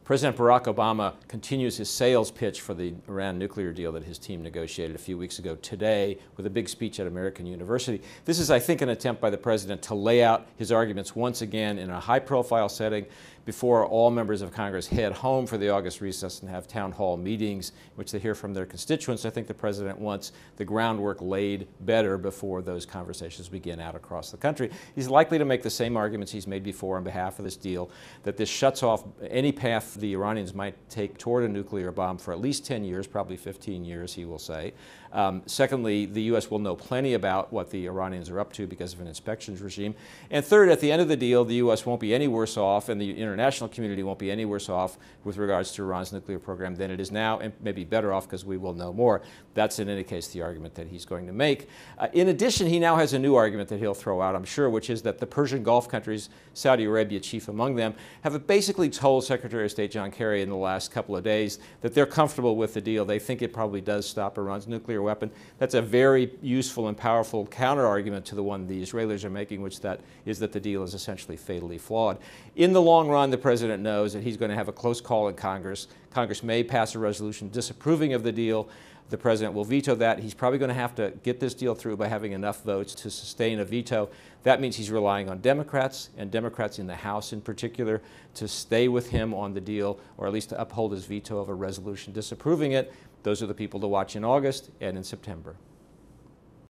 President Barack Obama continues his sales pitch for the Iran nuclear deal that his team negotiated a few weeks ago today with a big speech at American University. This is, I think, an attempt by the president to lay out his arguments once again in a high-profile setting before all members of Congress head home for the August recess and have town hall meetings in which they hear from their constituents. I think the president wants the groundwork laid better before those conversations begin out across the country. He's likely to make the same arguments he's made before on behalf of this deal, that this shuts off any path the Iranians might take toward a nuclear bomb for at least 10 years, probably 15 years, he will say. Secondly, the U.S. will know plenty about what the Iranians are up to because of an inspections regime. And third, at the end of the deal, the U.S. won't be any worse off, and the international community won't be any worse off with regards to Iran's nuclear program than it is now, and maybe better off because we will know more. That's in any case the argument that he's going to make. In addition, he now has a new argument that he'll throw out, I'm sure, which is that the Persian Gulf countries, Saudi Arabia chief among them, have basically told Secretary of State John Kerry in the last couple of days that they're comfortable with the deal. They think it probably does stop Iran's nuclear weapon. That's a very useful and powerful counter-argument to the one the Israelis are making, which is that the deal is essentially fatally flawed. In the long run, the president knows that he's going to have a close call in Congress. Congress may pass a resolution disapproving of the deal. The president will veto that. He's probably going to have to get this deal through by having enough votes to sustain a veto. That means he's relying on Democrats, and Democrats in the House in particular, to stay with him on the deal, or at least to uphold his veto of a resolution disapproving it. Those are the people to watch in August and in September.